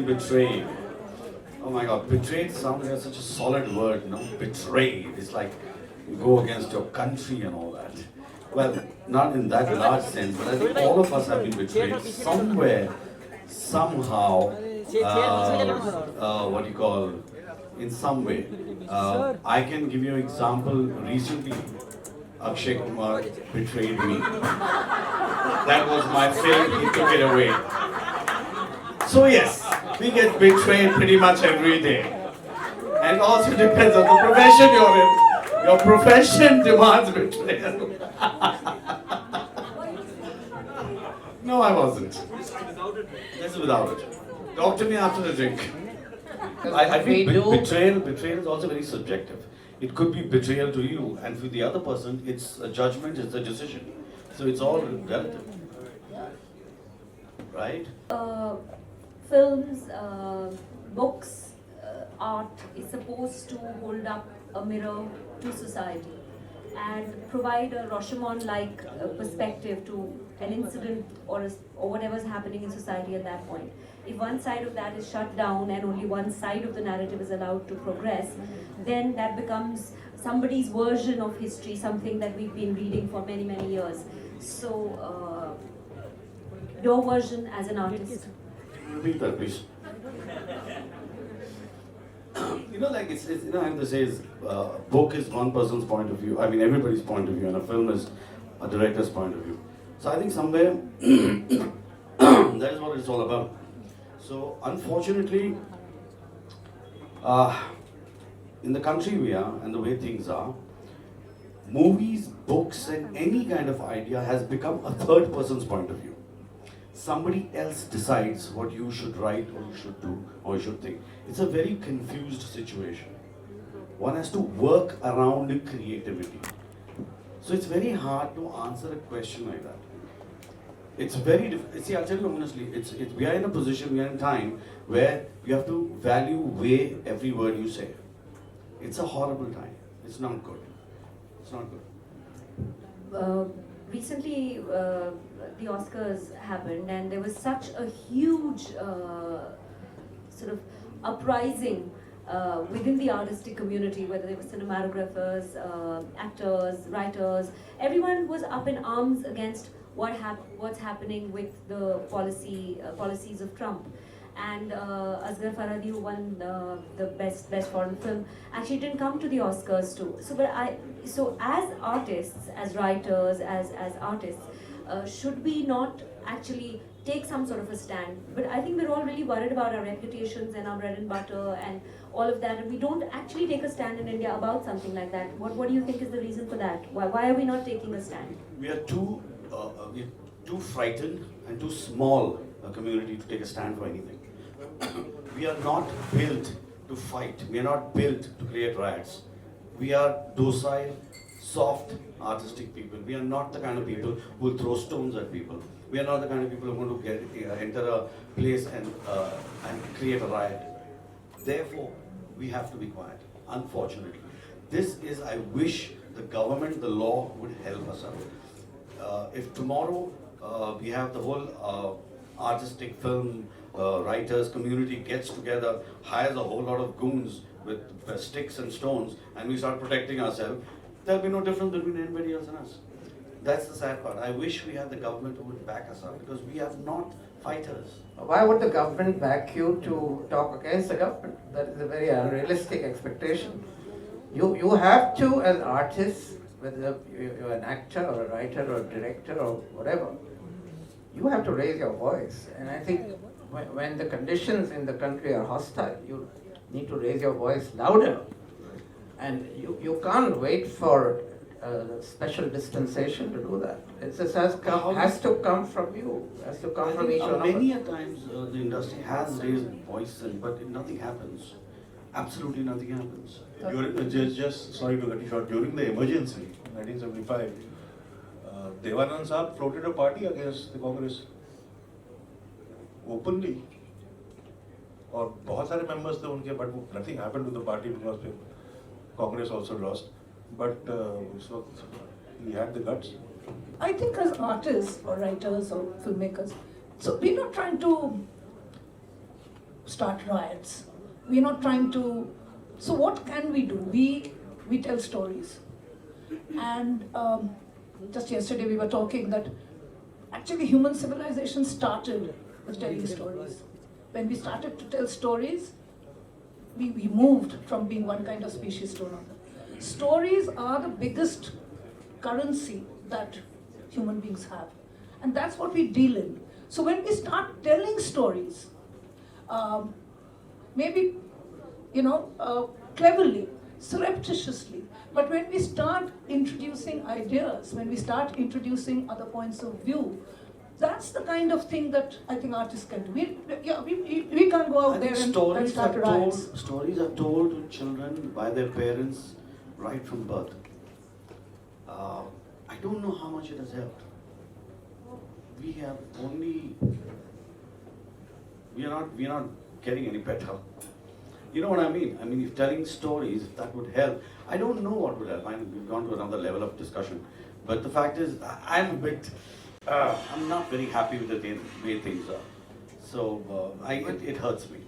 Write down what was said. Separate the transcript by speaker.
Speaker 1: been betrayed. Oh my God, betrayed sounds like such a solid word, no? Betrayed. It's like you go against your country and all that. Well, not in that large sense, but I think all of us have been betrayed somewhere, somehow, what do you call, in some way. I can give you an example. Recently, Akshay Kumar betrayed me. That was my film, he took it away. So yes, we get betrayed pretty much every day. And it also depends on the profession you're in. Your profession demands betrayal. No, I wasn't. This is without it. Talk to me after the drink. I think betrayal is also very subjective. It could be betrayal to you, and for the other person, it's a judgment, it's a decision. So it's all relative. Right?
Speaker 2: Films, books, art is supposed to hold up a mirror to society and provide a Rashomon-like perspective to an incident or whatever's happening in society at that point. If one side of that is shut down and only one side of the narrative is allowed to progress, then that becomes somebody's version of history, something that we've been reading for many, many years. So, your version as an artist.
Speaker 1: Repeat that, please. Like I have to say, book is one person's point of view. I mean, everybody's point of view, and a film is a director's point of view. So I think somewhere that is what it's all about. So unfortunately, in the country we are and the way things are, movies, books, and any kind of idea has become a third person's point of view. Somebody else decides what you should write or you should do or you should think. It's a very confused situation. One has to work around creativity. So it's very hard to answer a question like that. It's very difficult. See, I'll tell you honestly, we are in a position, we are in time where you have to weigh every word you say. It's a horrible time. It's not good. It's not good.
Speaker 2: Recently, the Oscars happened, and there was such a huge sort of uprising within the artistic community, whether they were cinematographers, actors, writers. Everyone was up in arms against what's happening with the policies of Trump. And Asghar Farhadi, who won the best foreign film, actually didn't come to the Oscars too. So as artists, as writers, as artists, should we not actually take some sort of a stand? But I think we're all really worried about our reputations and our bread and butter and all of that, and we don't actually take a stand in India about something like that. What do you think is the reason for that? Why are we not taking a stand?
Speaker 1: We are too frightened and too small a community to take a stand for anything. We are not built to fight. We are not built to create riots. We are docile, soft, artistic people. We are not the kind of people who will throw stones at people. We are not the kind of people who are going to enter a place and create a riot. Therefore, we have to be quiet, unfortunately. I wish the government, the law would help us out. If tomorrow we have the whole artistic film writers community gets together, hires a whole lot of goons with sticks and stones, and we start protecting ourselves, there'll be no difference between anybody else and us. That's the sad part. I wish we had the government who would back us up, because we are not fighters.
Speaker 3: Why would the government back you to talk against the government? That is a very unrealistic expectation. You have to, as artists, whether you're an actor or a writer or a director or whatever, you have to raise your voice. And I think when the conditions in the country are hostile, you need to raise your voice louder. And you can't wait for a special dispensation to do that. It just has to come from you, has to come from each one of us.
Speaker 1: Many a times the industry has raised voices, but nothing happens. Absolutely nothing happens.
Speaker 4: Just sorry to cut you short. During the emergency, 1975, Devanand Saab floated a party against the Congress openly. और बहुत सारे members थे उनके, but nothing happened to the party because Congress also lost. But उस वक्त he had the guts.
Speaker 5: I think as artists or writers or filmmakers, so we're not trying to start riots. We're not trying to. So what can we do? We tell stories. And just yesterday we were talking that actually human civilization started with telling stories. When we started to tell stories, we moved from being one kind of species to another. Stories are the biggest currency that human beings have. And that's what we deal in. So when we start telling stories, maybe, cleverly, surreptitiously, but when we start introducing ideas, when we start introducing other points of view, that's the kind of thing that I think artists can do. We can't go out
Speaker 1: I
Speaker 5: there
Speaker 1: think
Speaker 5: and start riots.
Speaker 1: stories are told to children by their parents right from birth. I don't know how much it has helped. We are not getting any better. You know what I mean? I mean, if telling stories, if that would help, I don't know what would help. I mean, we've gone to another level of discussion. But the fact is, I'm not very happy with the way things are. So, it hurts me.